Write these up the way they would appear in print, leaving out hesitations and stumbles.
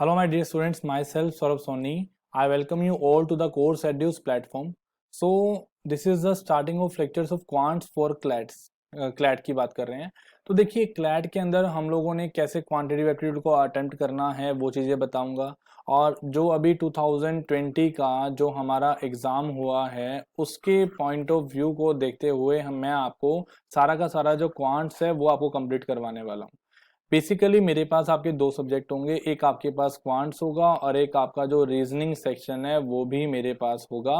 Hello, my dear students. Myself, Saurabh Soni. I welcome you all to the course Edu's platform. So, this is the starting of lectures of quants for CLATs. CLAT की बात कर रहे हैं। तो देखिए CLAT के अंदर हम लोगों ने कैसे क्वांटिटेटिव एप्टीट्यूड को अटेम्प्ट करना है वो चीज़ें बताऊंगा। और जो अभी 2020 का जो हमारा एग्ज़ाम हुआ है उसके पॉइंट ऑफ व्यू को देखते हुए मैं आपको सारा का सारा जो क्वांट्स है वो आपको कंप्लीट करवाने वाला हूँ। बेसिकली मेरे पास आपके दो सब्जेक्ट होंगे, एक आपके पास क्वांट्स होगा और एक आपका जो रीजनिंग सेक्शन है वो भी मेरे पास होगा।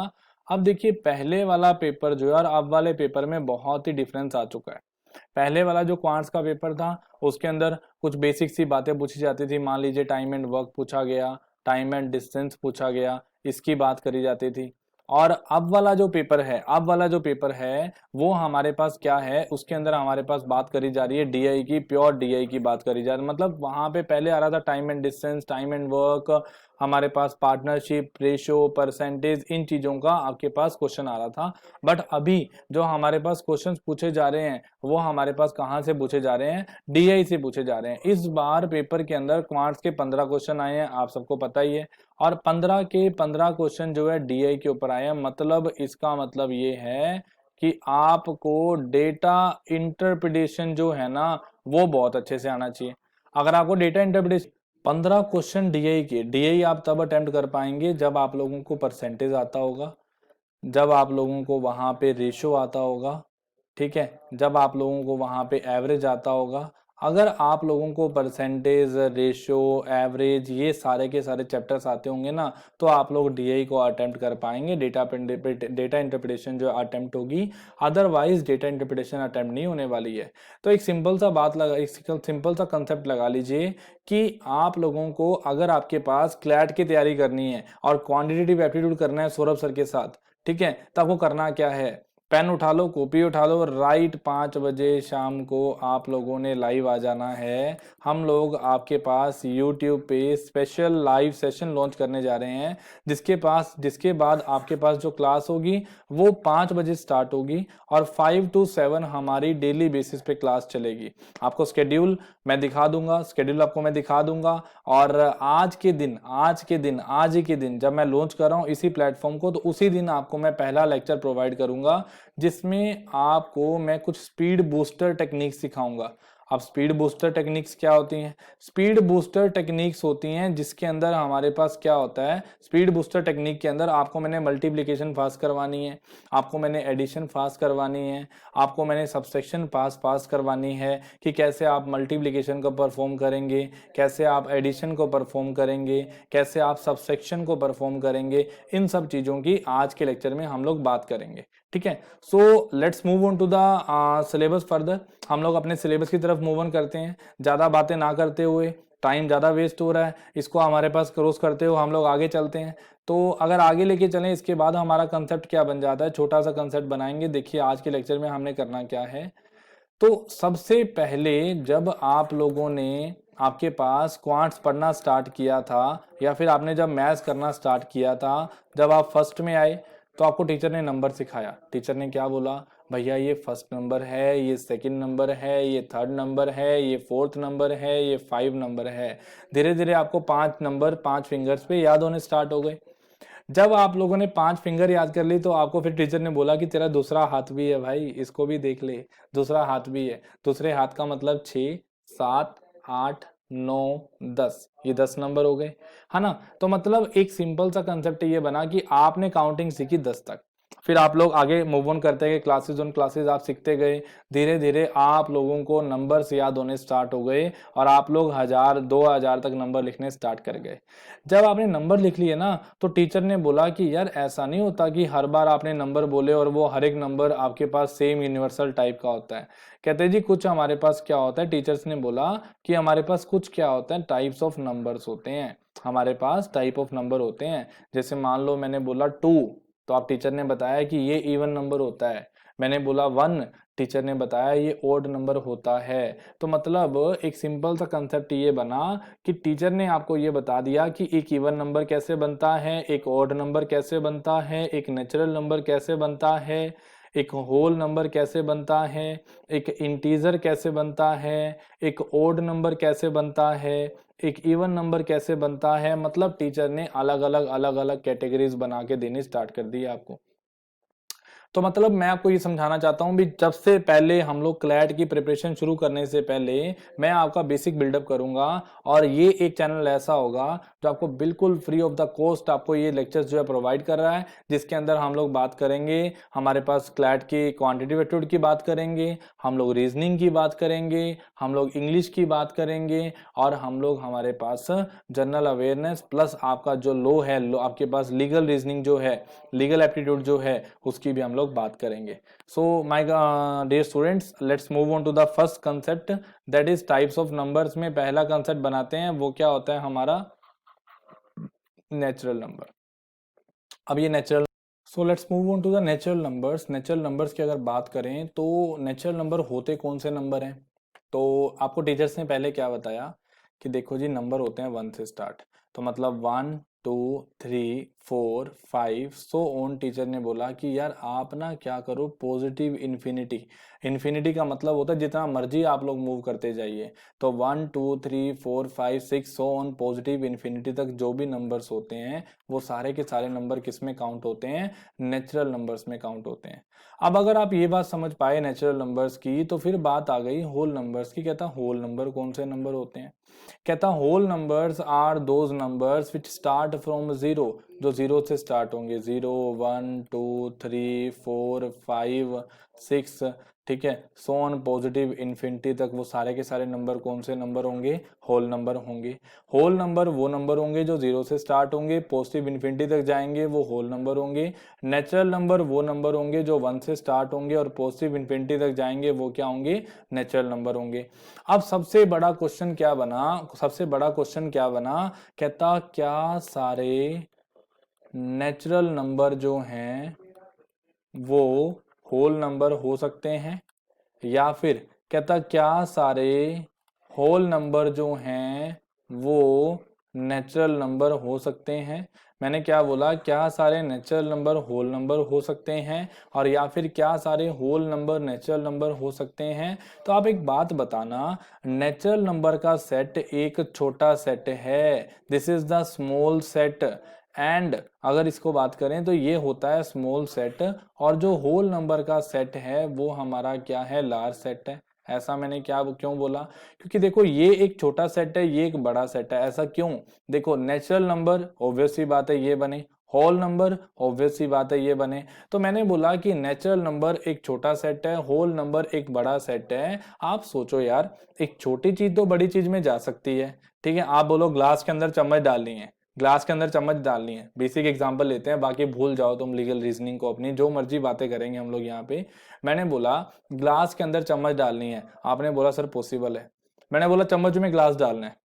अब देखिए पहले वाला पेपर जो है और अब वाले पेपर में बहुत ही डिफरेंस आ चुका है। पहले वाला जो क्वांट्स का पेपर था उसके अंदर कुछ बेसिक सी बातें पूछी जाती थी, मान लीजिए टाइम एंड वर्क पूछा गया, टाइम एंड डिस्टेंस पूछा गया, इसकी बात करी जाती थी। और अब वाला जो पेपर है वो हमारे पास क्या है, उसके अंदर हमारे पास बात करी जा रही है डीआई की, प्योर डीआई की बात करी जा रही है। मतलब वहां पे पहले आ रहा था time and distance, time and work, हमारे पास पार्टनरशिप, रेशो, परसेंटेज, इन चीजों का आपके पास क्वेश्चन आ रहा था। बट अभी जो हमारे पास क्वेश्चंस पूछे जा रहे हैं वो हमारे पास कहाँ से पूछे जा रहे हैं, डीआई से पूछे जा रहे हैं। इस बार पेपर के अंदर क्वांट्स के 15 क्वेश्चन आए हैं, आप सबको पता ही है। और 15 के 15 क्वेश्चन जो है डीआई के ऊपर आए हैं। मतलब इसका मतलब ये है कि आपको डेटा इंटरप्रिटेशन जो है ना वो बहुत अच्छे से आना चाहिए। अगर आपको डेटा इंटरप्रिटेशन 15 क्वेश्चन डीआई आप तब अटेम्प्ट कर पाएंगे जब आप लोगों को परसेंटेज आता होगा, जब आप लोगों को वहां पे रेशो आता होगा, ठीक है, जब आप लोगों को वहां पे एवरेज आता होगा। अगर आप लोगों को परसेंटेज, रेशो, एवरेज ये सारे के सारे चैप्टर्स आते होंगे ना तो आप लोग डीआई को अटेम्प्ट कर पाएंगे, डेटा इंटरप्रिटेशन जो अटेम्प्ट होगी। अदरवाइज डेटा इंटरप्रिटेशन अटेम्प्ट नहीं होने वाली है। तो एक सिंपल सा कंसेप्ट लगा लीजिए कि आप लोगों को अगर आपके पास क्लैट की तैयारी करनी है और क्वांटिटेटिव एप्टीट्यूड करना है सौरभ सर के साथ, ठीक है, तो आपको करना क्या है, पेन उठा लो, कॉपी उठा लो, राइट 5 बजे शाम को आप लोगों ने लाइव आ जाना है। हम लोग आपके पास यूट्यूब पे स्पेशल लाइव सेशन लॉन्च करने जा रहे हैं, जिसके बाद आपके पास जो क्लास होगी वो 5 बजे स्टार्ट होगी और 5 to 7 हमारी डेली बेसिस पे क्लास चलेगी। आपको स्केड्यूल मैं दिखा दूंगा, और आज ही के दिन जब मैं लॉन्च कर रहा हूँ इसी प्लेटफॉर्म को, तो उसी दिन आपको मैं पहला लेक्चर प्रोवाइड करूंगा जिसमें आपको मैं कुछ स्पीड बूस्टर टेक्निक्स सिखाऊंगा। अब स्पीड बूस्टर टेक्निक्स क्या होती हैं? स्पीड बूस्टर टेक्निक्स होती हैं जिसके अंदर हमारे पास क्या होता है, स्पीड बूस्टर टेक्निक के अंदर आपको मैंने मल्टीप्लिकेशन फास्ट करवानी है, आपको मैंने एडिशन फास्ट करवानी है, आपको मैंने सबसेक्शन फास्ट करवानी है कि कैसे आप मल्टीप्लिकेशन को परफॉर्म करेंगे, कैसे आप एडिशन को परफॉर्म करेंगे, कैसे आप सबसेक्शन को परफॉर्म करेंगे। इन सब चीजों की आज के लेक्चर में हम लोग बात करेंगे, ठीक है। So let's move on to the syllabus further. हम लोग अपने सिलेबस की तरफ मूव ऑन करते हैं, ज्यादा बातें ना करते हुए, टाइम ज्यादा वेस्ट हो रहा है, इसको हमारे पास क्रॉस करते हुए हम लोग आगे चलते हैं। तो अगर आगे लेके चलें इसके बाद हमारा कंसेप्ट क्या बन जाता है, छोटा सा कंसेप्ट बनाएंगे। देखिए आज के लेक्चर में हमने करना क्या है। तो सबसे पहले जब आप लोगों ने आपके पास क्वांट्स पढ़ना स्टार्ट किया था या फिर आपने जब मैथ्स करना स्टार्ट किया था, जब आप फर्स्ट में आए तो आपको टीचर ने नंबर सिखाया। टीचर ने क्या बोला, भैया ये फर्स्ट नंबर है, ये सेकंड नंबर है, ये थर्ड नंबर है, ये फोर्थ नंबर है, ये 5 नंबर है। धीरे धीरे आपको 5 नंबर 5 फिंगर्स पे याद होने स्टार्ट हो गए। जब आप लोगों ने 5 फिंगर याद कर ली तो आपको फिर टीचर ने बोला कि तेरा दूसरा हाथ भी है भाई, इसको भी देख ले, दूसरा हाथ भी है। दूसरे हाथ का मतलब 6, 7, 8, 9, 10, ये 10 नंबर हो गए, है ना। तो मतलब एक सिंपल सा कंसेप्ट ये बना कि आपने काउंटिंग सीखी 10 तक, फिर आप लोग आगे मूव ऑन करते गए, क्लासेस ऑन क्लासेस आप सीखते गए, धीरे धीरे आप लोगों को नंबर्स याद होने स्टार्ट हो गए और आप लोग 1000 2000 तक नंबर लिखने स्टार्ट कर गए। जब आपने नंबर लिख लिए ना तो टीचर ने बोला कि यार ऐसा नहीं होता कि हर बार आपने नंबर बोले और वो हर एक नंबर आपके पास सेम यूनिवर्सल टाइप का होता है। कहते जी कुछ हमारे पास क्या होता है, टीचर्स ने बोला कि हमारे पास कुछ क्या होता है, टाइप्स ऑफ नंबर्स होते हैं। हमारे पास टाइप ऑफ नंबर होते हैं। जैसे मान लो मैंने बोला 2 तो आप टीचर ने बताया कि ये इवन नंबर होता है। मैंने बोला 1, टीचर ने बताया ये ओड नंबर होता है। तो मतलब एक सिंपल सा कंसेप्ट ये बना कि टीचर ने आपको ये बता दिया कि एक इवन नंबर कैसे बनता है, एक ओड नंबर कैसे बनता है, एक नेचुरल नंबर कैसे बनता है, एक होल नंबर कैसे बनता है, एक इंटीजर कैसे बनता है, एक ओड नंबर कैसे बनता है, एक इवन नंबर कैसे बनता है। मतलब टीचर ने अलग अलग कैटेगरीज बना के देनी स्टार्ट कर दी आपको। तो मतलब मैं आपको ये समझाना चाहता हूँ भी जब से पहले हम लोग क्लैट की प्रिपरेशन शुरू करने से पहले मैं आपका बेसिक बिल्डअप करूंगा, और ये एक चैनल ऐसा होगा जो आपको बिल्कुल फ्री ऑफ द कॉस्ट आपको ये लेक्चर्स जो है प्रोवाइड कर रहा है, जिसके अंदर हम लोग बात करेंगे, हमारे पास क्लैट की क्वांटिटेटिव एप्टीट्यूड की बात करेंगे, हम लोग रीजनिंग की बात करेंगे, हम लोग इंग्लिश की बात करेंगे, और हम लोग हमारे पास जनरल अवेयरनेस प्लस आपका जो लो है, आपके पास लीगल रीजनिंग जो है, लीगल एप्टीट्यूड जो है, उसकी भी हम लोग बात करेंगे। So my dear students, let's move on to the first concept, that is types of numbers में पहला कंसेप्ट बनाते हैं, वो क्या होता है हमारा नेचुरल नंबर। अब ये natural, so let's move on to the natural numbers. Natural numbers की अगर बात करें तो नेचुरल नंबर होते कौन से नंबर हैं, तो आपको टीचर्स ने पहले क्या बताया कि देखो जी नंबर होते हैं 1 से स्टार्ट, तो मतलब 1 2 3 4 5 सो ऑन। टीचर ने बोला कि यार आप ना क्या करो, पॉजिटिव इन्फिनिटी, इन्फिनिटी का मतलब होता है जितना मर्जी आप लोग मूव करते जाइए, तो 1 2 3 4 5 6 सो ऑन पॉजिटिव इन्फिनिटी तक जो भी नंबर्स होते हैं वो सारे के सारे नंबर किस में काउंट होते हैं, नेचुरल नंबर्स में काउंट होते हैं। अब अगर आप ये बात समझ पाए नेचुरल नंबर्स की, तो फिर बात आ गई होल नंबर्स की। कहता होल नंबर कौन से नंबर होते हैं, कहता whole numbers are those numbers which start from zero, जो जीरो से स्टार्ट होंगे, 0 1 2 3 4 5 6, ठीक है, सो ऑन पॉजिटिव इन्फिनिटी तक, वो सारे के सारे नंबर कौन से नंबर होंगे, होल नंबर होंगे। होल नंबर वो नंबर होंगे जो जीरो से स्टार्ट होंगे, पॉजिटिव इन्फिनिटी तक जाएंगे, वो होल नंबर होंगे। नेचुरल नंबर वो नंबर होंगे जो 1 से स्टार्ट होंगे और पॉजिटिव इन्फिनिटी तक जाएंगे, वो क्या होंगे, नेचुरल नंबर होंगे। अब सबसे बड़ा क्वेश्चन क्या बना, सबसे बड़ा क्वेश्चन क्या बना, कहता क्या सारे नेचुरल नंबर जो हैं वो होल नंबर हो सकते हैं, या फिर कहता क्या सारे होल नंबर जो हैं वो नेचुरल नंबर हो सकते हैं। मैंने क्या बोला, क्या सारे नेचुरल नंबर होल नंबर हो सकते हैं, और या फिर क्या सारे होल नंबर नेचुरल नंबर हो सकते हैं। तो आप एक बात बताना, नेचुरल नंबर का सेट एक छोटा सेट है, this is the small set, and अगर इसको बात करें तो ये होता है स्मॉल सेट, और जो होल नंबर का सेट है वो हमारा क्या है, लार्ज सेट है। ऐसा मैंने क्या क्यों बोला, क्योंकि देखो ये एक छोटा सेट है, ये एक बड़ा सेट है। ऐसा क्यों, देखो नेचुरल नंबर ऑब्वियस सी बात है ये बने, होल नंबर ऑब्वियस सी बात है ये बने। तो मैंने बोला कि नेचुरल नंबर एक छोटा सेट है, होल नंबर एक बड़ा सेट है। आप सोचो यार, एक छोटी चीज तो बड़ी चीज में जा सकती है, ठीक है। आप बोलो ग्लास के अंदर चम्मच डालनी है, ग्लास के अंदर चम्मच डालनी है, बेसिक एग्जांपल लेते हैं, बाकी भूल जाओ तुम लीगल रीजनिंग को, अपनी जो मर्जी बातें करेंगे हम लोग यहाँ पे। मैंने बोला ग्लास के अंदर चम्मच डालनी है, आपने बोला सर पॉसिबल है। मैंने बोला चम्मच में ग्लास डालना है,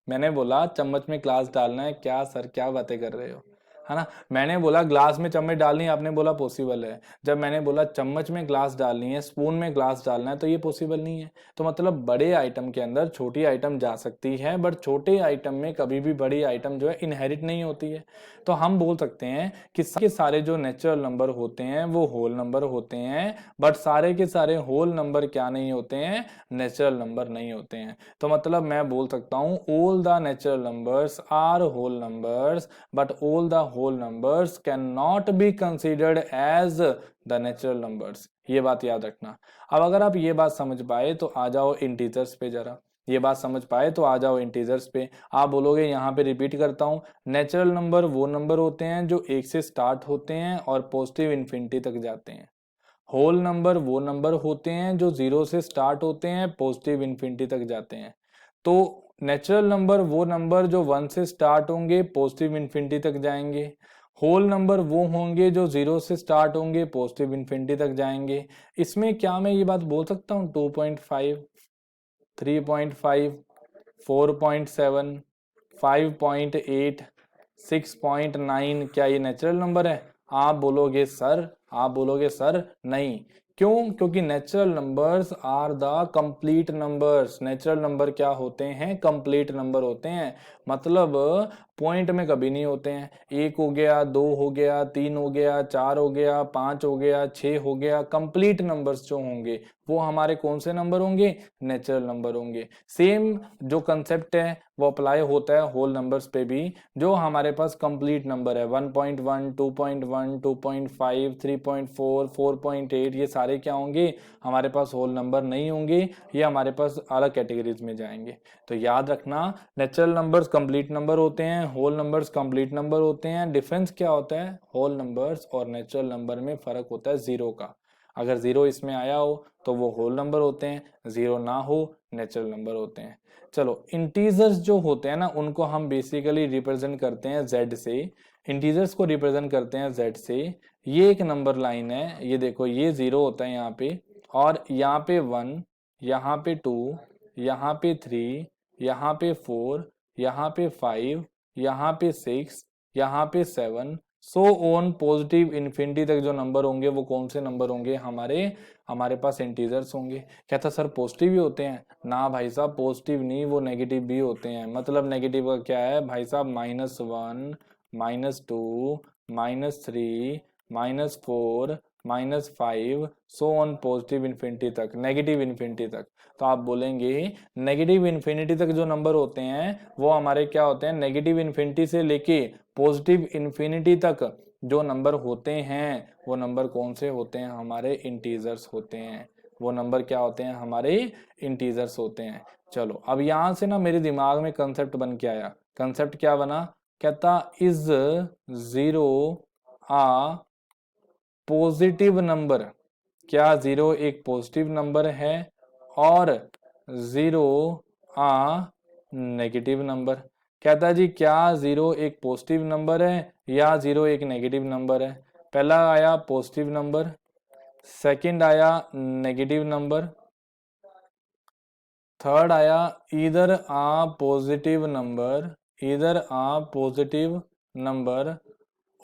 मैंने बोला चम्मच में ग्लास डालना है, क्या सर क्या बातें कर रहे हो, है ना। मैंने बोला ग्लास में चम्मच डालनी है, आपने बोला पॉसिबल है। जब मैंने बोला चम्मच में ग्लास डालनी है, स्पून में ग्लास डालना है, तो ये पॉसिबल नहीं है। तो मतलब बड़े आइटम के अंदर छोटी आइटम जा सकती है, बट छोटे आइटम में कभी भी बड़ी आइटम जो है इनहेरिट नहीं होती है। तो हम बोल सकते हैं कि सारे जो नेचुरल नंबर होते हैं वो होल नंबर होते हैं, बट सारे के सारे होल नंबर क्या नहीं होते हैं, नेचुरल नंबर नहीं होते हैं। तो मतलब मैं बोल सकता हूं all the natural numbers are whole numbers, but all the whole numbers can not be considered as the natural numbers. ये बात याद रखना। अब अगर आप ये बात समझ पाए तो आ जाओ इंटीजर्स पे, जरा ये बात समझ पाए तो आ जाओ इंटीजर्स पे। आप बोलोगे, यहाँ पे रिपीट करता हूं, नेचुरल नंबर वो नंबर होते हैं जो 1 से स्टार्ट होते हैं और पॉजिटिव इन्फिनिटी तक जाते हैं। होल नंबर वो नंबर होते हैं जो 0 से स्टार्ट होते हैं, पॉजिटिव इन्फिनिटी तक जाते हैं। तो नेचुरल नंबर वो नंबर जो 1 से स्टार्ट होंगे, पॉजिटिव इन्फिनिटी तक जाएंगे। होल नंबर वो होंगे जो 0 से स्टार्ट होंगे, पॉजिटिव इन्फिनिटी तक जाएंगे। इसमें क्या मैं ये बात बोल सकता हूँ 2.5, 3.5, 4.7, 5.8, 6.9 क्या ये नेचुरल नंबर है? आप बोलोगे सर, आप बोलोगे सर नहीं। क्यों? क्योंकि natural numbers are the complete numbers. Natural number क्या होते हैं? कंप्लीट नंबर होते हैं। मतलब पॉइंट में कभी नहीं होते हैं। 1 हो गया, 2 हो गया, 3 हो गया, 4 हो गया, 5 हो गया, 6 हो गया, कंप्लीट नंबर्स जो होंगे वो हमारे कौन से नंबर होंगे? नेचुरल नंबर होंगे। सेम जो कंसेप्ट है वो अप्लाई होता है होल नंबर्स पे भी। जो हमारे पास कंप्लीट नंबर है 1.1, 2.1, 2.5, 3.4, 4.8, ये सारे क्या होंगे? हमारे पास होल नंबर नहीं होंगे, ये हमारे पास अलग कैटेगरीज में जाएंगे। तो याद रखना, नेचुरल नंबर्स कंप्लीट नंबर होते हैं, होल नंबर्स कंप्लीट नंबर होते हैं। डिफरेंस क्या होता है? होल नंबर्स और नेचुरल नंबर में फर्क होता है जीरो का। अगर जीरो इसमें आया हो तो वो होल नंबर होते हैं, जीरो ना हो नेचुरल नंबर होते हैं। चलो, इंटीजर्स जो होते हैं ना उनको हम बेसिकली रिप्रेजेंट करते हैं जेड से। इंटीजर्स को रिप्रेजेंट करते हैं जेड से। ये एक नंबर लाइन है, ये देखो, ये जीरो होता है यहाँ पे, और यहाँ पे 1, यहाँ पे 2, यहाँ पे 3, यहाँ पे 4, यहाँ पे 5, यहाँ पे 6, यहाँ पे 7, सो ऑन पॉजिटिव इन्फिनिटी तक जो नंबर होंगे वो कौन से नंबर होंगे? हमारे हमारे पास इंटीजर्स होंगे। कहता सर पॉजिटिव ही होते हैं? ना भाई साहब, पॉजिटिव नहीं, वो नेगेटिव भी होते हैं। मतलब नेगेटिव का क्या है भाई साहब? -1, -2, -3, -4, -5, सो ऑन पॉजिटिव इन्फिनिटी तक, नेगेटिव इन्फिनिटी तक। तो आप बोलेंगे नेगेटिव इन्फिनिटी तक जो नंबर होते हैं वो हमारे क्या होते हैं? नेगेटिव इन्फिनिटी से लेके पॉजिटिव इन्फिनिटी तक जो नंबर होते हैं वो नंबर कौन से होते हैं? हमारे इंटीजर्स होते हैं। वो नंबर क्या होते हैं? हमारे इंटीजर्स होते हैं। चलो, अब यहां से ना मेरे दिमाग में कंसेप्ट बन के आया। कंसेप्ट क्या बना? कहता is zero a positive number. क्या जीरो एक पॉजिटिव नंबर है? और जीरो आ नेगेटिव नंबर। कहता है जी, क्या जीरो एक पॉजिटिव नंबर है या जीरो एक नेगेटिव नंबर है? पहला आया पॉजिटिव नंबर, सेकंड आया नेगेटिव नंबर, थर्ड आया इधर आ पॉजिटिव नंबर, इधर आ पॉजिटिव नंबर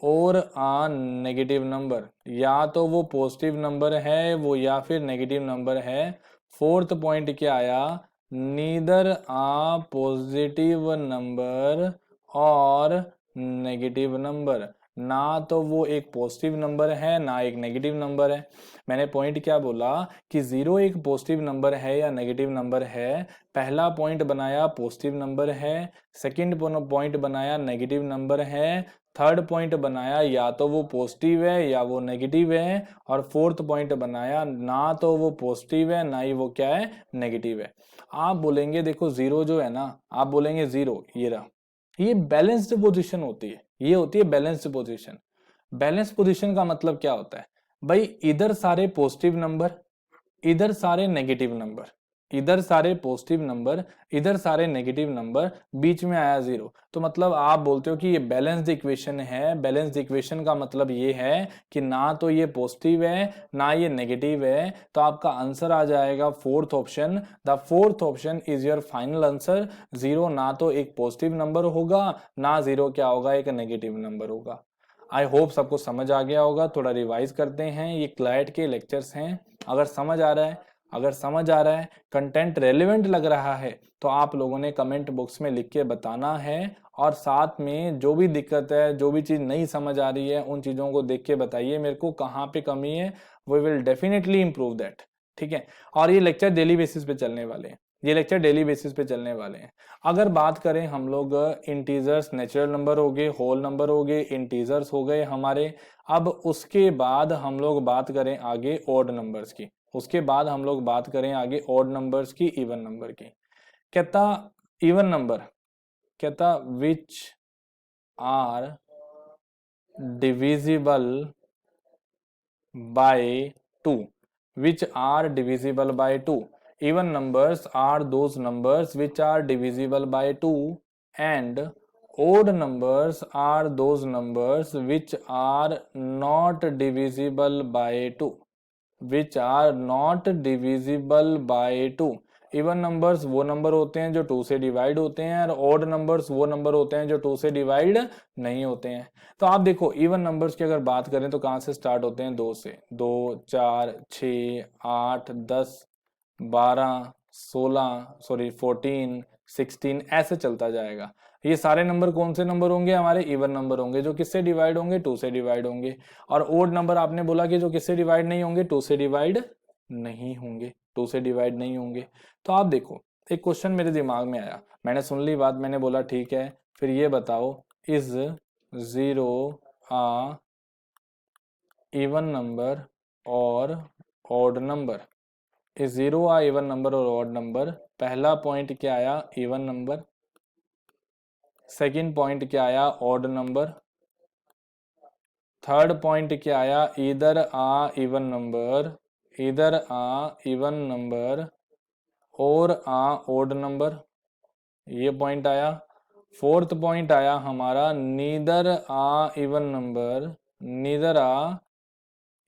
और आ नेगेटिव नंबर। या तो वो पॉजिटिव नंबर है वो या फिर नेगेटिव नंबर है। फोर्थ पॉइंट क्या आया? नीदर आ पॉजिटिव नंबर और नेगेटिव नंबर। ना तो वो एक पॉजिटिव नंबर है ना एक नेगेटिव नंबर है। मैंने पॉइंट क्या बोला कि जीरो एक पॉजिटिव नंबर है या नेगेटिव नंबर है? पहला पॉइंट बनाया पॉजिटिव नंबर है, सेकंड पॉइंट बनाया नेगेटिव नंबर है, थर्ड पॉइंट बनाया या तो वो पॉजिटिव है या वो नेगेटिव है, और फोर्थ पॉइंट बनाया ना तो वो पॉजिटिव है ना ही वो क्या है? नेगेटिव है। आप बोलेंगे देखो जीरो जो है ना, आप बोलेंगे जीरो ये रहा, ये बैलेंस्ड पोजीशन होती है, ये होती है बैलेंस्ड पोजीशन। बैलेंस पोजीशन का मतलब क्या होता है भाई? इधर सारे पॉजिटिव नंबर, इधर सारे नेगेटिव नंबर, इधर सारे पॉजिटिव नंबर, इधर सारे नेगेटिव नंबर, बीच में आया जीरो। तो मतलब आप बोलते हो कि ये बैलेंस्ड इक्वेशन है। बैलेंस्ड इक्वेशन का मतलब ये है कि ना तो ये पॉजिटिव है ना ये नेगेटिव है। तो आपका आंसर आ जाएगा fourth option. The fourth option is your final answer. Zero ना तो एक पॉजिटिव नंबर होगा ना जीरो क्या होगा? एक नेगेटिव नंबर होगा। आई होप सबको समझ आ गया होगा। थोड़ा रिवाइज करते हैं, ये क्लैट के लेक्चर्स हैं। अगर समझ आ रहा है, अगर समझ आ रहा है, कंटेंट रेलेवेंट लग रहा है, तो आप लोगों ने कमेंट बॉक्स में लिख के बताना है। और साथ में जो भी दिक्कत है, जो भी चीज़ नहीं समझ आ रही है, उन चीज़ों को देख के बताइए मेरे को कहाँ पे कमी है। We will definitely improve that. ठीक है। और ये लेक्चर डेली बेसिस पे चलने वाले हैं, ये लेक्चर डेली बेसिस पे चलने वाले हैं। अगर बात करें हम लोग इंटीजर्स, नेचुरल नंबर हो गए, होल नंबर हो गए, इंटीजर्स हो गए हमारे। अब उसके बाद हम लोग बात करें आगे ऑड नंबर्स की, उसके बाद हम लोग बात करें आगे ऑड नंबर्स की, इवन नंबर की। कहता इवन नंबर, कहता which are divisible by 2, which are divisible by 2. Even numbers are those numbers which are divisible by 2, and odd numbers are those numbers which are not divisible by 2, which are not divisible by 2. Even numbers वो number होते हैं जो 2 से divide होते हैं, और odd numbers वो number होते हैं जो 2 से डिवाइड नहीं होते हैं। तो आप देखो इवन नंबर्स की अगर बात करें तो कहाँ से स्टार्ट होते हैं? 2 से। 2, 4, 6, 8, 10, 12, 16, सॉरी 14, 16, ऐसे चलता जाएगा। ये सारे नंबर कौन से नंबर होंगे, हमारे इवन नंबर होंगे, जो किससे डिवाइड होंगे, 2 से डिवाइड होंगे। और ओड नंबर आपने बोला कि जो किससे डिवाइड नहीं होंगे, 2 से डिवाइड नहीं होंगे, 2 से डिवाइड नहीं होंगे। तो आप देखो, एक क्वेश्चन मेरे दिमाग में आया, मैंने सुन ली बात, मैंने बोला ठीक है, फिर ये बताओ, इज 0 आ इवन नंबर और odd number? Is 0 a even number और ऑड नंबर? पहला पॉइंट क्या आया, इवन नंबर। सेकंड पॉइंट क्या आया, ऑड नंबर। थर्ड पॉइंट क्या आया, इधर आ इवन नंबर, इधर आ इवन नंबर और आ ऑड नंबर, ये पॉइंट आया। फोर्थ पॉइंट आया हमारा, neither a even number, neither a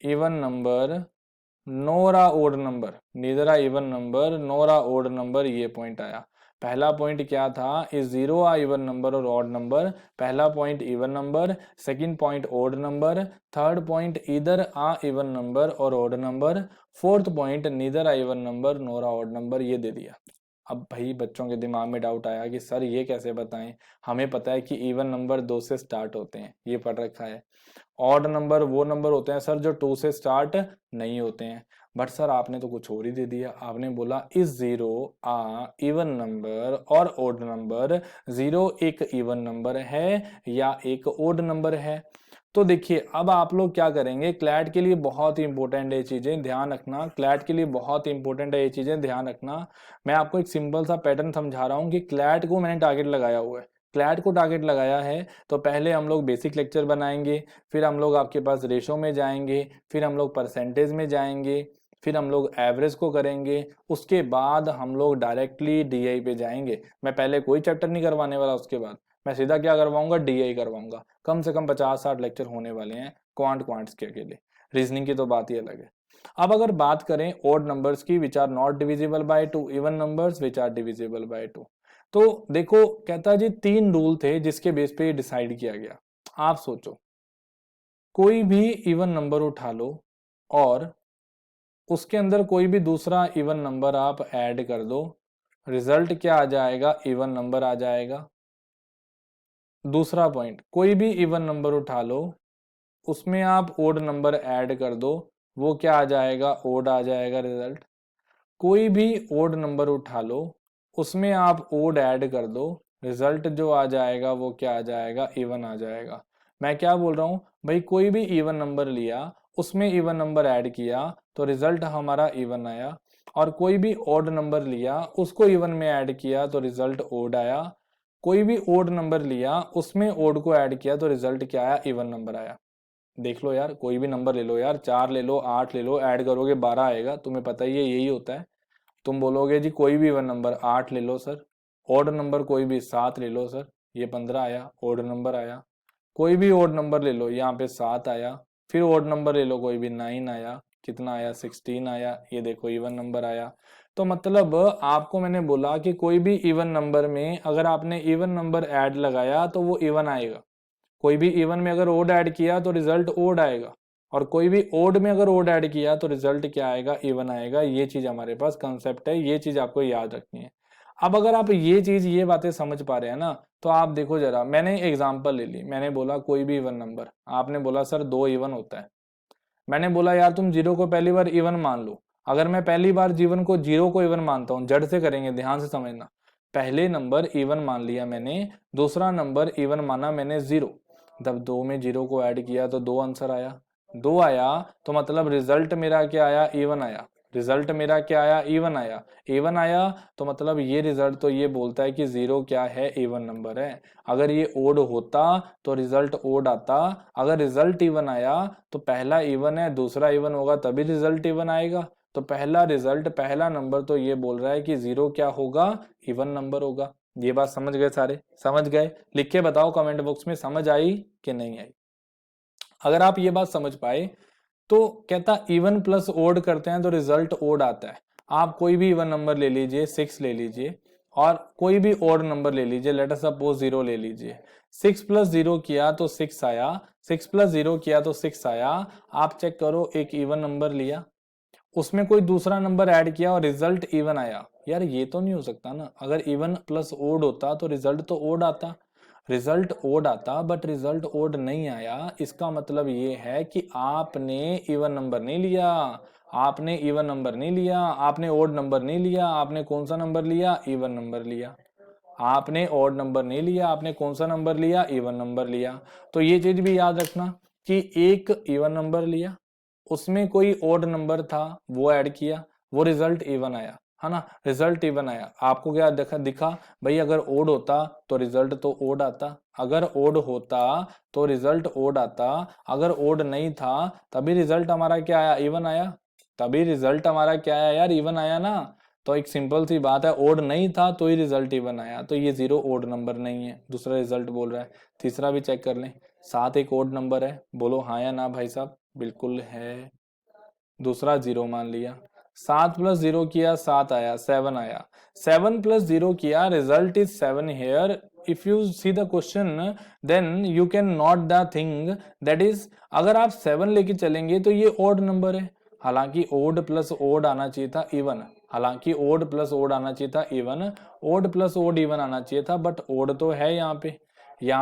even number nor a odd number, neither a even number nor a odd number, ये पॉइंट आया। पहला point क्या था, इज 0 आ इवन नंबर और ऑड नंबर। पहला point even number, second point odd number, third point इधर a even number और odd number, fourth point neither a even number Nora odd number, ये दे दिया। अब भाई बच्चों के दिमाग में डाउट आया कि सर ये कैसे बताएं, हमें पता है कि इवन नंबर 2 से स्टार्ट होते हैं, ये पढ़ रखा है। ऑड नंबर वो नंबर होते हैं सर जो 2 से स्टार्ट नहीं होते हैं। बट सर आपने तो कुछ और ही दे दिया, आपने बोला इज 0 आ इवन नंबर और ओड नंबर। 0 एक इवन नंबर है या एक ओड नंबर है? तो देखिए अब आप लोग क्या करेंगे, क्लैट के लिए बहुत ही इंपॉर्टेंट है ये चीजें, ध्यान रखना, क्लैट के लिए बहुत ही इंपॉर्टेंट है ये चीजें, ध्यान रखना। मैं आपको एक सिंपल सा पैटर्न समझा रहा हूँ कि क्लैट को मैंने टारगेट लगाया हुआ है, क्लैट को टारगेट लगाया है तो पहले हम लोग बेसिक लेक्चर बनाएंगे, फिर हम लोग आपके पास रेशो में जाएंगे, फिर हम लोग परसेंटेज में जाएंगे, फिर हम लोग एवरेज को करेंगे, उसके बाद हम लोग डायरेक्टली डीआई पे जाएंगे। मैं पहले कोई चैप्टर नहीं करवाने वाला, उसके बाद मैं सीधा क्या करवाऊंगा, डीआई करवाऊंगा। कम से कम 50-60 लेक्चर होने वाले हैं क्वांट्स के अकेले, रीजनिंग की तो बात ही अलग है। अब अगर बात करें ओड नंबर्स की, which are not divisible by 2, even numbers which are divisible by 2, तो देखो कहता है जी 3 रूल थे जिसके बेस पे डिसाइड किया गया। आप सोचो, कोई भी इवन नंबर उठा लो और उसके अंदर कोई भी दूसरा इवन नंबर आप ऐड कर दो, रिजल्ट क्या आ जाएगा, इवन नंबर आ जाएगा। दूसरा पॉइंट, कोई भी इवन नंबर उठा लो, उसमें आप ओड नंबर ऐड कर दो, वो क्या आ जाएगा, ओड आ जाएगा रिजल्ट। कोई भी ओड नंबर उठा लो, उसमें आप ओड ऐड कर दो, रिजल्ट जो आ जाएगा वो क्या आ जाएगा, इवन आ जाएगा। मैं क्या बोल रहा हूँ भाई, कोई भी इवन नंबर लिया, उसमें इवन नंबर ऐड किया तो रिजल्ट हमारा इवन आया, और कोई भी ओड नंबर लिया उसको इवन में ऐड किया तो रिजल्ट ओड आया, कोई भी ओड नंबर लिया उसमें ओड को ऐड किया तो रिजल्ट क्या आया, इवन नंबर आया। देख लो यार, कोई भी नंबर ले लो यार, 4 ले लो, 8 ले लो, ऐड करोगे 12 आएगा, तुम्हें पता ही है यही होता है। तुम बोलोगे जी कोई भी इवन नंबर 8 ले लो सर, ओड नंबर कोई भी 7 ले लो सर, ये 15 आया, ओड नंबर आया। कोई भी ओड नंबर ले लो, यहाँ पे 7 आया, फिर ओड नंबर ले लो कोई भी 9 आया, कितना आया, 16 आया, ये देखो इवन नंबर आया। तो मतलब आपको मैंने बोला कि कोई भी इवन नंबर में अगर आपने इवन नंबर ऐड लगाया तो वो इवन आएगा, कोई भी इवन में अगर ओड ऐड किया तो रिजल्ट ओड आएगा, और कोई भी ओड में अगर ओड ऐड किया तो रिजल्ट क्या आएगा, इवन आएगा। ये चीज हमारे पास कंसेप्ट है, ये चीज आपको याद रखनी है। अब अगर आप ये चीज ये बातें समझ पा रहे हैं ना, तो आप देखो जरा, मैंने एग्जांपल ले ली, मैंने बोला कोई भी इवन नंबर, आपने बोला सर 2 इवन होता है। मैंने बोला यार तुम 0 को पहली बार इवन मान लो। अगर मैं पहली बार जीवन को 0 को इवन मानता हूं, जड़ से करेंगे, ध्यान से समझना, पहले नंबर इवन मान लिया मैंने, दूसरा नंबर इवन माना मैंने 0, जब 2 में 0 को ऐड किया तो 2 आंसर आया, 2 आया तो मतलब रिजल्ट मेरा क्या आया, इवन आया। रिजल्ट मेरा क्या आया, इवन आया। इवन आया तो मतलब ये रिजल्ट तो ये बोलता है कि 0 क्या है, इवन नंबर है। अगर ये ओड होता तो रिजल्ट ओड आता, अगर रिजल्ट इवन आया तो पहला इवन है, दूसरा इवन होगा तभी रिजल्ट इवन आएगा। तो पहला रिजल्ट, पहला नंबर तो ये बोल रहा है कि 0 क्या होगा, इवन नंबर होगा। ये बात समझ गए सारे, समझ गए? लिख के बताओ कमेंट बॉक्स में समझ आई कि नहीं आई। अगर आप ये बात समझ पाए तो कहता इवन प्लस ओड करते हैं तो रिजल्ट ओड आता है। आप कोई भी इवन नंबर ले लीजिए, 6 ले लीजिए, और कोई भी ओड नंबर ले लीजिए, लेट अस सपोज 0 ले लीजिए। 6 प्लस 0 किया तो 6 आया, 6 प्लस 0 किया तो 6 आया। आप चेक करो, एक इवन नंबर लिया, उसमें कोई दूसरा नंबर ऐड किया और रिजल्ट इवन आया, यार ये तो नहीं हो सकता ना, अगर इवन प्लस ओड होता तो रिजल्ट तो ओड आता, रिजल्ट ओड आता, बट रिजल्ट ओड नहीं आया। इसका मतलब ये है कि आपने इवन नंबर नहीं लिया, आपने इवन नंबर नहीं लिया, आपने ओड नंबर नहीं लिया, आपने कौन सा नंबर लिया, इवन नंबर लिया। आपने ओड नंबर नहीं लिया, आपने कौन सा नंबर लिया, इवन नंबर लिया। तो ये चीज भी याद रखना कि एक इवन नंबर लिया, उसमें कोई ओड नंबर था, वो ऐड किया, वो रिजल्ट इवन आया, है ना, रिजल्ट इवन आया। आपको क्या दिखा भाई, अगर ओड होता तो रिजल्ट तो ओड आता, अगर ओड होता तो रिजल्ट ओड आता, अगर ओड नहीं था तभी रिजल्ट हमारा क्या आया, इवन आया, तभी रिजल्ट हमारा क्या आया यार, इवन आया ना। तो एक सिंपल सी बात है, ओड नहीं था तो ही रिजल्ट इवन आया, तो ये 0 ओड नंबर नहीं है, दूसरा रिजल्ट बोल रहा है। तीसरा भी चेक कर लें, 7 एक ओड नंबर है, बोलो हाँ या ना भाई साहब, बिल्कुल है। दूसरा 0 मान लिया, 7 प्लस 0 किया 7 आया, 7 आया, 7 प्लस 0 किया, result is 7 here. If you see the question then you can not the thing that is, अगर आप 7 लेके चलेंगे तो ये ओड नंबर है, हालांकि ओड प्लस ओड आना चाहिए था इवन, हालांकि ओड प्लस ओड आना चाहिए था even, odd plus odd even आना चाहिए था, बट ओड तो है यहाँ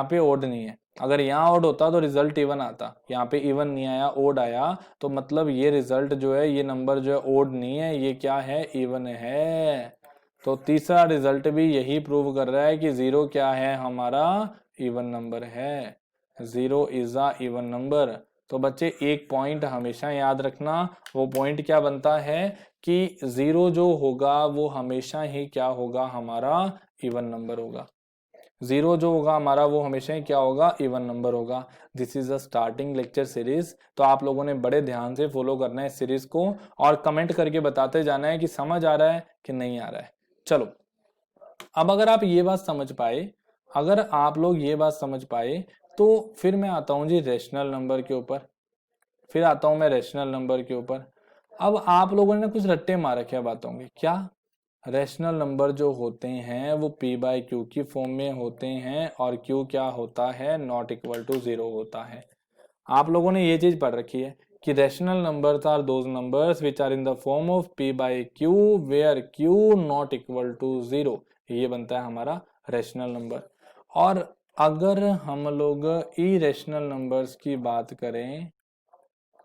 पे ओड नहीं है। अगर यहाँ ओड होता तो रिजल्ट इवन आता, यहाँ पे इवन नहीं आया, ओड आया, तो मतलब ये रिजल्ट जो है, ये नंबर जो है ओड नहीं है, ये क्या है, इवन है। तो तीसरा रिजल्ट भी यही प्रूव कर रहा है कि 0 क्या है हमारा, इवन नंबर है, 0 इज अ इवन नंबर। तो बच्चे एक पॉइंट हमेशा याद रखना, वो पॉइंट क्या बनता है कि 0 जो होगा वो हमेशा ही क्या होगा, हमारा इवन नंबर होगा। 0 जो होगा हमारा वो हमेशा ही क्या होगा, इवन नंबर होगा। This is a starting lecture series, तो आप लोगों ने बड़े ध्यान से फॉलो करना है इस सीरीज को, और कमेंट करके बताते जाना है कि समझ आ रहा है कि नहीं आ रहा है। चलो, अब अगर आप ये बात समझ पाए, अगर आप लोग ये बात समझ पाए, तो फिर मैं आता हूं जी रैशनल नंबर के ऊपर, फिर आता हूं मैं रैशनल नंबर के ऊपर। अब आप लोगों ने कुछ रट्टे मार रखे बातों के, क्या, रैशनल नंबर जो होते हैं वो p बाई क्यू की फॉर्म में होते हैं, और q क्या होता है, नॉट इक्वल टू 0 होता है। आप लोगों ने ये चीज पढ़ रखी है कि rational numbers are those numbers which are in the form of p by q where q not equal to 0, ये बनता है हमारा रैशनल नंबर। और अगर हम लोग इरेशनल नंबर्स की बात करें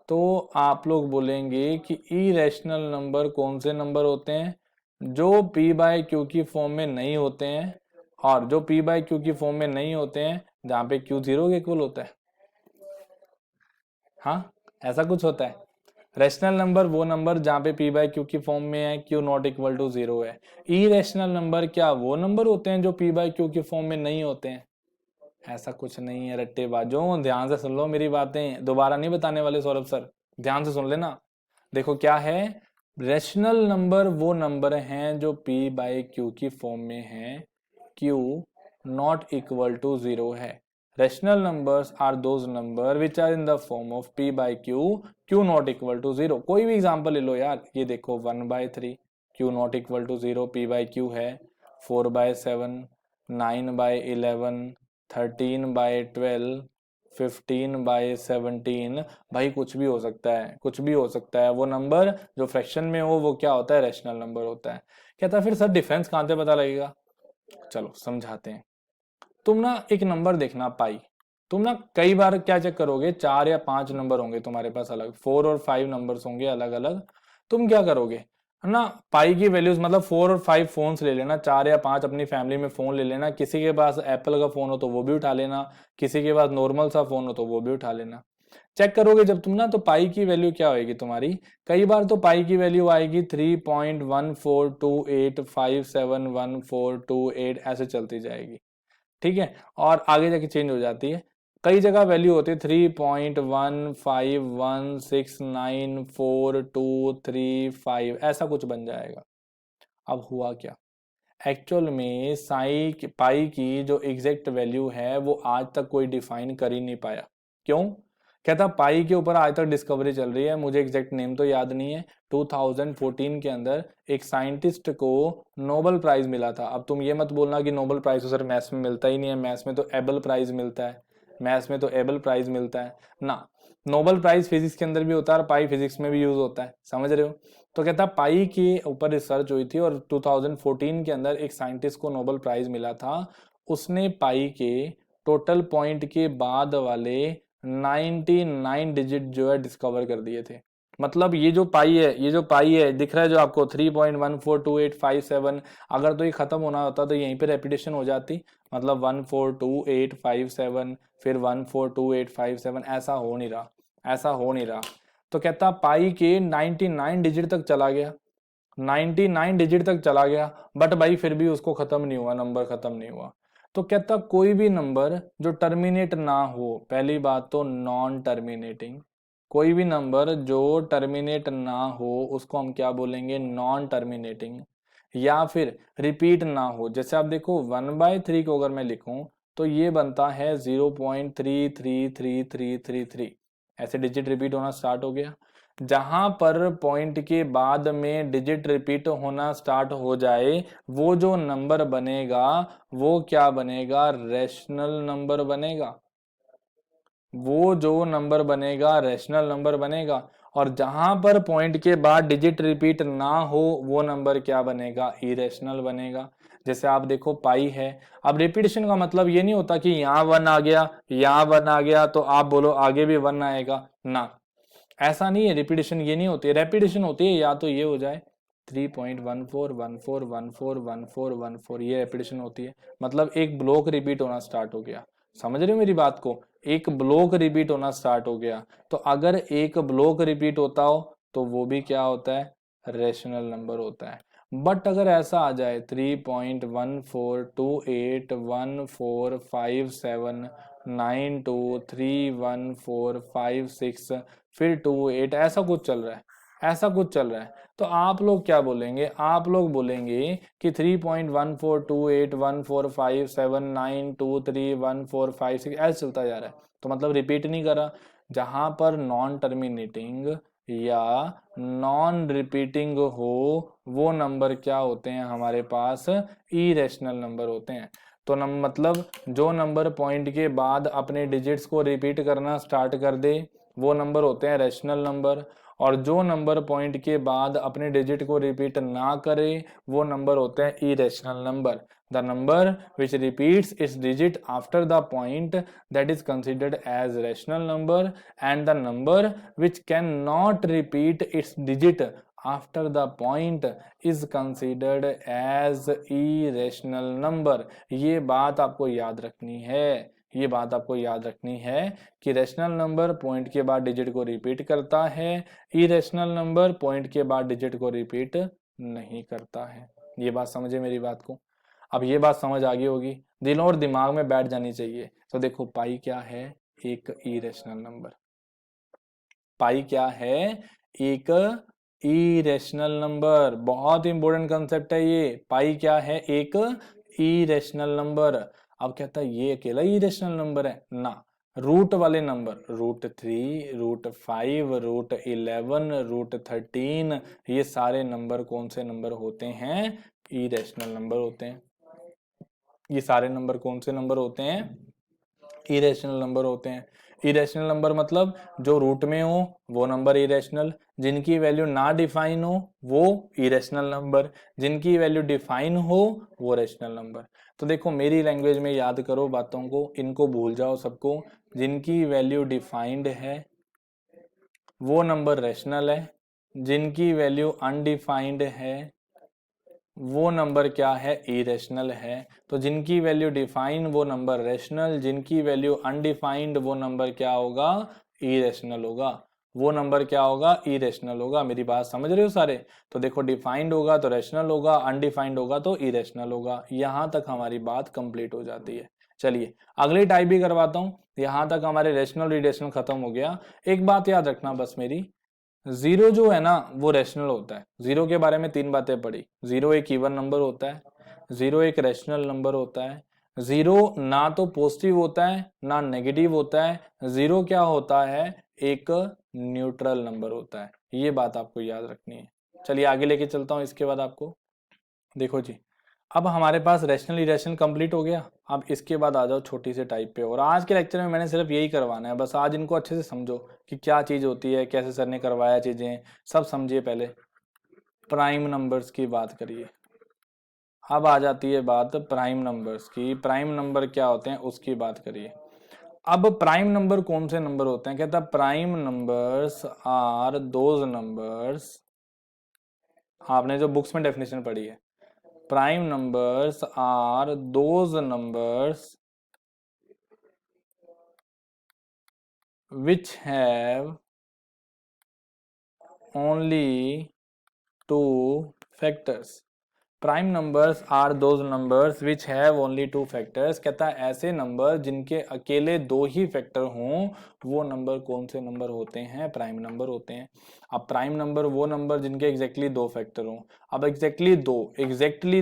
तो आप लोग बोलेंगे कि इरेशनल नंबर कौन से नंबर होते हैं, जो p बाय क्यू की फॉर्म में नहीं होते हैं, और जो p बाय क्यू की फॉर्म में नहीं होते हैं जहां पे q 0 के इक्वल होता है। हाँ, ऐसा कुछ होता है। रैशनल नंबर वो नंबर जहां पे p बाय क्यू की फॉर्म में है, q नॉट इक्वल टू 0 है। इरेशनल नंबर क्या वो नंबर होते हैं जो p बाय क्यू की फॉर्म में नहीं होते हैं। ऐसा कुछ नहीं है रट्टेबाजों, ध्यान से सुन लो मेरी बातें, दोबारा नहीं बताने वाले सौरभ सर, ध्यान से सुन लेना। देखो क्या है, रैशनल नंबर वो नंबर हैं जो p बाई क्यू की फॉर्म में हैं, q नॉट इक्वल टू 0 है। Rational numbers are those number which are in the form of p by q, q not equal to 0। कोई भी एग्जांपल ले लो यार, ये देखो 1/3 q not equal to 0 p by q है, 4/7, 9/11, 13/12, 15/17, भाई कुछ भी हो सकता है, कुछ भी हो सकता है। वो नंबर जो फ्रैक्शन में हो वो क्या होता है, रैशनल नंबर होता है। कहता है फिर सर डिफरेंस कहां से पता लगेगा, चलो समझाते हैं। तुम ना एक नंबर देखना पाई, तुम ना कई बार क्या चेक करोगे, 4 या 5 नंबर होंगे तुम्हारे पास अलग, 4 और 5 नंबर्स होंगे अलग अलग। तुम क्या करोगे, है ना, पाई की वैल्यूज मतलब 4 और 5 फोन्स ले लेना, 4 या 5 अपनी फैमिली में फोन ले लेना, किसी के पास एप्पल का फोन हो तो वो भी उठा लेना, किसी के पास नॉर्मल सा फोन हो तो वो भी उठा लेना। चेक करोगे जब तुम ना, तो पाई की वैल्यू क्या होगी तुम्हारी, कई बार तो पाई की वैल्यू आएगी 3.1428571428, ऐसे चलती जाएगी, ठीक है, और आगे जाके चेंज हो जाती है। कई जगह वैल्यू होती है 3.1516942235, ऐसा कुछ बन जाएगा। अब हुआ क्या, एक्चुअल में पाई की जो एग्जैक्ट वैल्यू है वो आज तक कोई डिफाइन कर ही नहीं पाया। क्यों, कहता पाई के ऊपर आज तक डिस्कवरी चल रही है, मुझे एग्जैक्ट नेम तो याद नहीं है। 2014 के अंदर एक साइंटिस्ट को नोबेल प्राइज मिला था। अब तुम ये मत बोलना कि नोबेल प्राइज तो सर मैथ्स में मिलता ही नहीं है, मैथ्स में तो एबल प्राइज मिलता है, मैथ्स में तो एबल प्राइज मिलता है ना। नोबेल प्राइज फिजिक्स के अंदर भी होता है और पाई फिजिक्स में भी यूज होता है, समझ रहे हो। तो कहता पाई के ऊपर रिसर्च हुई थी और 2014 के अंदर एक साइंटिस्ट को नोबेल प्राइज मिला था। उसने पाई के टोटल पॉइंट के बाद वाले 99 डिजिट जो है डिस्कवर कर दिए थे। मतलब ये जो पाई है, ये जो पाई है दिख रहा है जो आपको 3.142857, अगर तो ये खत्म होना होता तो यहीं पे रेपिटेशन हो जाती, मतलब 142857 फिर 142857, ऐसा हो नहीं रहा, ऐसा हो नहीं रहा। तो कहता पाई के 99 डिजिट तक चला गया, 99 डिजिट तक चला गया, बट भाई फिर भी उसको खत्म नहीं हुआ, नंबर खत्म नहीं हुआ। तो कहता कोई भी नंबर जो टर्मिनेट ना हो, पहली बात तो नॉन टर्मिनेटिंग, कोई भी नंबर जो टर्मिनेट ना हो उसको हम क्या बोलेंगे, नॉन टर्मिनेटिंग। या फिर रिपीट ना हो, जैसे आप देखो 1/3 को अगर मैं लिखूं तो ये बनता है 0.333333, ऐसे डिजिट रिपीट होना स्टार्ट हो गया। जहां पर पॉइंट के बाद में डिजिट रिपीट होना स्टार्ट हो जाए, वो जो नंबर बनेगा वो क्या बनेगा, रेशनल नंबर बनेगा। वो जो नंबर बनेगा रेशनल नंबर बनेगा। और जहां पर पॉइंट के बाद डिजिट रिपीट ना हो वो नंबर क्या बनेगा, इरेशनल बनेगा। जैसे आप देखो पाई है, अब रिपीटेशन का मतलब ये नहीं होता कि यहाँ 1 आ गया, यहाँ 1 आ गया तो आप बोलो आगे भी 1 आएगा ना, ऐसा नहीं है। रिपीटेशन ये नहीं होती है, रेपिटेशन होती है या तो ये हो जाए 3.1414141414, ये रेपिटेशन होती है, मतलब एक ब्लॉक रिपीट होना स्टार्ट हो गया। समझ रहे हो मेरी बात को, एक ब्लॉक रिपीट होना स्टार्ट हो गया। तो अगर एक ब्लॉक रिपीट होता हो तो वो भी क्या होता है, रेशनल नंबर होता है। बट अगर ऐसा आ जाए 3.14281457923145 6 फिर 28, ऐसा कुछ चल रहा है, ऐसा कुछ चल रहा है। तो आप लोग क्या बोलेंगे, आप लोग बोलेंगे कि 3.14281457923145 6 ऐसे चलता जा रहा है, तो मतलब रिपीट नहीं करा। जहां पर नॉन टर्मिनेटिंग या नॉन रिपीटिंग हो वो नंबर क्या होते हैं हमारे पास, इरेशनल नंबर होते हैं। तो मतलब जो नंबर पॉइंट के बाद अपने डिजिट्स को रिपीट करना स्टार्ट कर दे वो नंबर होते हैं रेशनल नंबर, और जो नंबर पॉइंट के बाद अपने डिजिट को रिपीट ना करे वो नंबर होते हैं irrational number. The number which repeats it's digit after the point that is considered as rational number, and the number which cannot repeat its digit after the point is considered as irrational number। ये बात आपको याद रखनी है, ये बात आपको याद रखनी है कि रेशनल नंबर पॉइंट के बाद डिजिट को रिपीट करता है, इरेशनल नंबर पॉइंट के बाद डिजिट को रिपीट नहीं करता है। ये बात समझे मेरी बात को, अब ये बात समझ आ गई होगी, दिलों और दिमाग में बैठ जानी चाहिए। तो देखो पाई क्या है, एक इरेशनल नंबर। पाई क्या है, एक इरेशनल नंबर, बहुत इंपॉर्टेंट कंसेप्ट है ये। पाई क्या है, एक इरेशनल नंबर। अब कहता है ये अकेला इरेशनल नंबर है ना, रूट वाले नंबर √3 √5 √11 √13 ये सारे नंबर कौन से नंबर होते हैं, इरेशनल नंबर होते हैं। ये सारे नंबर कौन से नंबर होते हैं, इरेशनल नंबर होते हैं। इरेशनल नंबर मतलब जो रूट में हो वो नंबर इरेशनल, जिनकी वैल्यू ना डिफाइन हो वो इरेशनल नंबर, जिनकी वैल्यू डिफाइन हो वो रेशनल नंबर। तो देखो मेरी लैंग्वेज में याद करो बातों को, इनको भूल जाओ सबको। जिनकी वैल्यू डिफाइंड है वो नंबर रेशनल है, जिनकी वैल्यू अनडिफाइंड है वो नंबर क्या है, इरेशनल है। तो जिनकी वैल्यू डिफाइन वो नंबर रेशनल, जिनकी वैल्यू अनडिफाइंड वो नंबर क्या होगा, इरेशनल होगा। वो नंबर क्या होगा, इरेशनल होगा। मेरी बात समझ रहे हो सारे। तो देखो डिफाइंड होगा तो रेशनल होगा, अनडिफाइंड होगा तो इरेशनल होगा। यहां तक हमारी बात कंप्लीट हो जाती है। चलिए अगली टाइप भी करवाता हूं। यहां तक हमारे रेशनल इरेशनल खत्म हो गया। एक बात याद रखना बस मेरी, जीरो जो है ना वो रेशनल होता है। जीरो के बारे में 3 बातें पढ़ी, जीरो एक इवन नंबर होता है, जीरो एक रेशनल नंबर होता है, जीरो ना तो पॉजिटिव होता है ना नेगेटिव होता है, जीरो क्या होता है, एक न्यूट्रल नंबर होता है। ये बात आपको याद रखनी है। चलिए आगे लेके चलता हूं इसके बाद आपको। देखो जी, अब हमारे पास रैशनल इरेशनल कंप्लीट हो गया। अब इसके बाद आ जाओ छोटी सी टाइप पे, और आज के लेक्चर में मैंने सिर्फ यही करवाना है बस। आज इनको अच्छे से समझो कि क्या चीज़ होती है, कैसे सर ने करवाया चीज़ें, सब समझिए पहले। प्राइम नंबर्स की बात करिए। अब आ जाती है बात प्राइम नंबर्स की। प्राइम नंबर क्या होते हैं उसकी बात करिए। अब प्राइम नंबर कौन से नंबर होते हैं? कहता है prime numbers are those numbers, आपने जो बुक्स में डेफिनेशन पढ़ी है, prime numbers are those numbers which have only two factors। Prime numbers are those numbers which have only two factors. कहता है ऐसे नंबर जिनके अकेले दो ही फैक्टर हों, वो नंबर कौन से नंबर होते हैं? प्राइम नंबर होते हैं। अब प्राइम नंबर वो नंबर जिनके एग्जैक्टली दो फैक्टर हों। अब एग्जैक्टली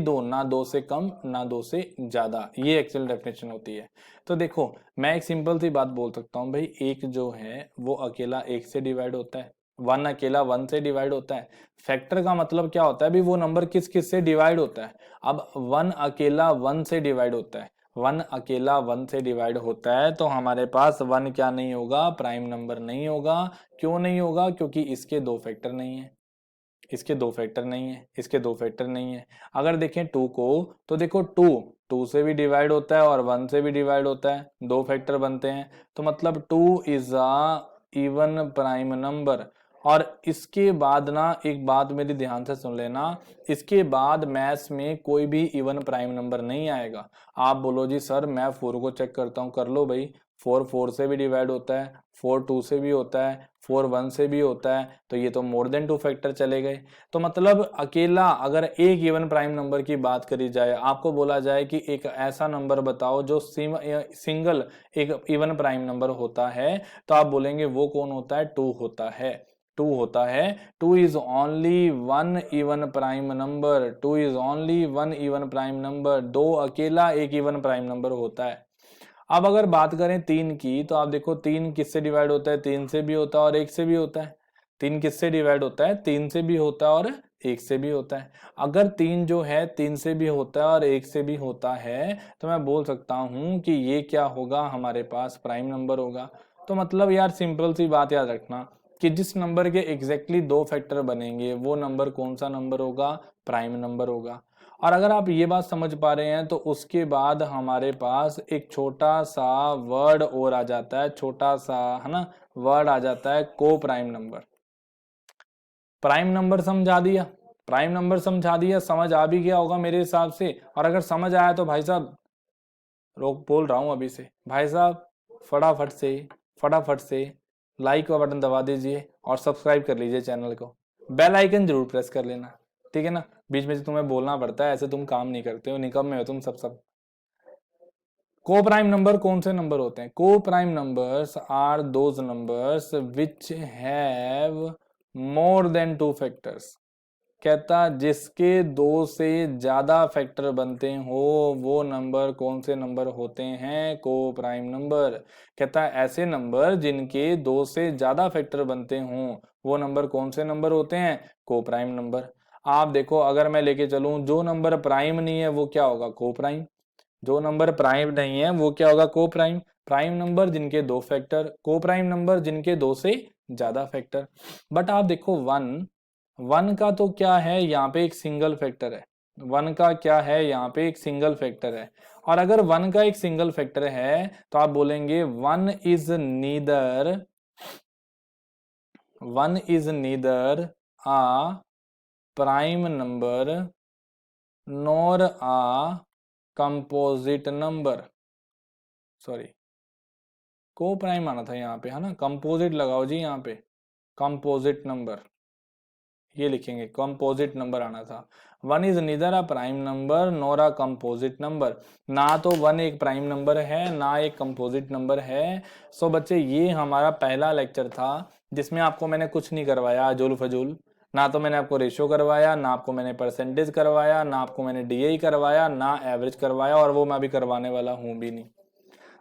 दो, ना दो से कम ना दो से ज्यादा, ये एक्चुअल डेफिनेशन होती है। तो देखो, मैं एक सिंपल सी बात बोल सकता हूँ भाई, एक जो है वो अकेला एक से डिवाइड होता है, वन अकेला वन से डिवाइड होता है। फैक्टर का मतलब क्या होता है भी, वो नंबर किस किस से डिवाइड होता है। अब वन अकेला वन से डिवाइड होता है, वन अकेला वन से डिवाइड होता है, तो हमारे पास वन क्या नहीं होगा? प्राइम नंबर नहीं होगा। क्यों नहीं होगा? क्योंकि इसके दो फैक्टर नहीं है, इसके दो फैक्टर नहीं है, इसके दो फैक्टर नहीं है। अगर देखें टू को, तो देखो टू टू से भी डिवाइड होता है और वन से भी डिवाइड होता है, दो फैक्टर बनते हैं। तो मतलब two is a even prime number. और इसके बाद ना, एक बात मेरी ध्यान से सुन लेना, इसके बाद मैथ्स में कोई भी इवन प्राइम नंबर नहीं आएगा। आप बोलो जी सर मैं फोर को चेक करता हूँ, कर लो भाई, फोर फोर से भी डिवाइड होता है, फोर टू से भी होता है, फोर वन से भी होता है, तो ये तो मोर देन टू फैक्टर चले गए। तो मतलब अकेला अगर एक इवन प्राइम नंबर की बात करी जाए, आपको बोला जाए कि एक ऐसा नंबर बताओ जो सिंगल एक इवन प्राइम नंबर होता है, तो आप बोलेंगे वो कौन होता है? टू होता है, टू होता है। Two is only one even prime number, two is only one even prime number, दो अकेला एक इवन प्राइम नंबर होता है। अब अगर बात करें तीन की, तो आप देखो तीन किससे डिवाइड होता है? तीन से भी होता है और एक से भी होता है। तीन किससे डिवाइड होता है? तीन से भी होता है और एक से भी होता है। अगर तीन जो है तीन से भी होता है और एक से भी होता है, तो मैं बोल सकता हूं कि ये क्या होगा? हमारे पास प्राइम नंबर होगा। तो मतलब यार सिंपल सी बात याद रखना कि जिस नंबर के एग्जैक्टली दो फैक्टर बनेंगे, वो नंबर कौन सा नंबर होगा? प्राइम नंबर होगा। और अगर आप ये बात समझ पा रहे हैं, तो उसके बाद हमारे पास एक छोटा सा वर्ड और आ जाता है, छोटा सा है ना वर्ड आ जाता है, को प्राइम नंबर। प्राइम नंबर समझा दिया, प्राइम नंबर समझा दिया, समझ आ भी गया होगा मेरे हिसाब से। और अगर समझ आया तो भाई साहब, रोक बोल रहा हूं अभी से, भाई साहब फटाफट से लाइक का बटन दबा दीजिए और सब्सक्राइब कर लीजिए चैनल को, बेल आइकन जरूर प्रेस कर लेना, ठीक है ना। बीच में से तुम्हें बोलना पड़ता है, ऐसे तुम काम नहीं करते हो, निकम्मे हो तुम सब। को प्राइम नंबर कौन से नंबर होते हैं? को prime numbers are those numbers which have more than two factors. कहता जिसके दो से ज्यादा फैक्टर बनते हो, वो नंबर कौन से नंबर होते हैं? को प्राइम नंबर। कहता ऐसे नंबर जिनके दो से ज्यादा फैक्टर बनते हों, वो नंबर कौन से नंबर होते हैं? को प्राइम नंबर। आप देखो, अगर मैं लेके चलूं जो नंबर प्राइम नहीं है वो क्या होगा? को प्राइम। जो नंबर प्राइम नहीं है वो क्या होगा? को प्राइम। प्राइम नंबर जिनके दो फैक्टर, को प्राइम नंबर जिनके दो से ज्यादा फैक्टर। बट आप देखो वन, वन का तो क्या है यहाँ पे? एक सिंगल फैक्टर है। वन का क्या है यहाँ पे? एक सिंगल फैक्टर है। और अगर वन का एक सिंगल फैक्टर है, तो आप बोलेंगे one is neither a prime number nor a composite number. Sorry, को प्राइम आना था यहाँ पे, है ना, कंपोजिट लगाओ जी यहाँ पे, कंपोजिट नंबर ये लिखेंगे, कंपोजिट नंबर आना था। One is neither a prime number nor a composite number. ना तो वन एक प्राइम नंबर है, ना एक कंपोजिट नंबर है। सो बच्चे, ये हमारा पहला लेक्चर था जिसमें आपको मैंने कुछ नहीं करवाया अजूल फजूल। ना तो मैंने आपको रेशो करवाया, ना आपको मैंने परसेंटेज करवाया, ना आपको मैंने डीए करवाया, ना एवरेज करवाया, और वो मैं अभी करवाने वाला हूं भी नहीं।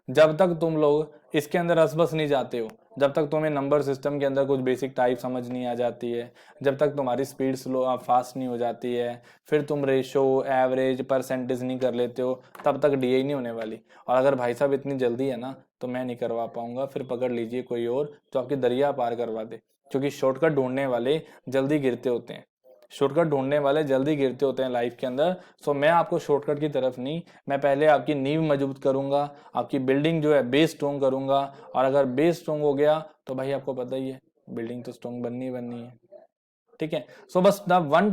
जब तक तुम लोग इसके अंदर रसबस नहीं जाते हो, जब तक तुम्हें नंबर सिस्टम के अंदर कुछ बेसिक टाइप समझ नहीं आ जाती है, जब तक तुम्हारी स्पीड स्लो फास्ट नहीं हो जाती है, फिर तुम रेशो एवरेज परसेंटेज नहीं कर लेते हो, तब तक डीए नहीं होने वाली। और अगर भाई साहब इतनी जल्दी है ना, तो मैं नहीं करवा पाऊंगा, फिर पकड़ लीजिए कोई और जो आपकी दरिया पार करवा दे, क्योंकि शॉर्टकट ढूंढने वाले जल्दी गिरते होते हैं। शॉर्टकट ढूंढने वाले जल्दी गिरते होते हैं लाइफ के अंदर। सो मैं आपको शॉर्टकट की तरफ नहीं, मैं पहले आपकी नींव मजबूत करूंगा, आपकी बिल्डिंग जो है बेस स्ट्रॉन्ग करूंगा, और अगर बेस स्ट्रॉन्ग हो गया तो भाई आपको पता ही है बिल्डिंग तो स्ट्रॉन्ग बननी ही बननी है। ठीक है, सो बस the one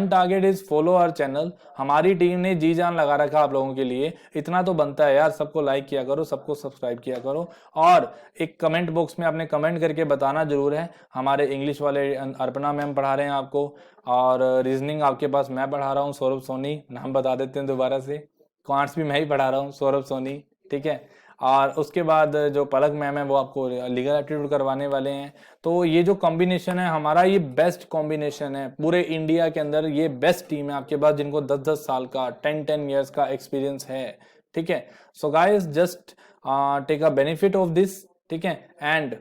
target is follow our channel. हमारी टीम ने जी जान लगा रखा आप लोगों के लिए, इतना तो बनता है यार, सबको लाइक किया करो, सबको सब्सक्राइब किया करो, और एक कमेंट बॉक्स में आपने कमेंट करके बताना जरूर है। हमारे इंग्लिश वाले अर्पणा मैम पढ़ा रहे हैं आपको, और रीजनिंग आपके पास मैं पढ़ा रहा हूँ, सौरभ सोनी, नाम बता देते हैं दोबारा से। क्वांट्स भी मैं ही पढ़ा रहा हूँ, सौरभ सोनी। ठीक है, और उसके बाद जो पलक मैम है वो आपको लीगल एप्टीट्यूड करवाने वाले हैं। तो ये जो कॉम्बिनेशन है हमारा, ये बेस्ट कॉम्बिनेशन है पूरे इंडिया के अंदर, ये बेस्ट टीम है आपके पास जिनको 10-10 साल का 10-10 ईयर्स का एक्सपीरियंस है। ठीक है, so guys just take a benefit of this. ठीक है, and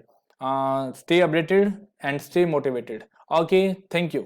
stay updated and stay motivated. Okay, thank you.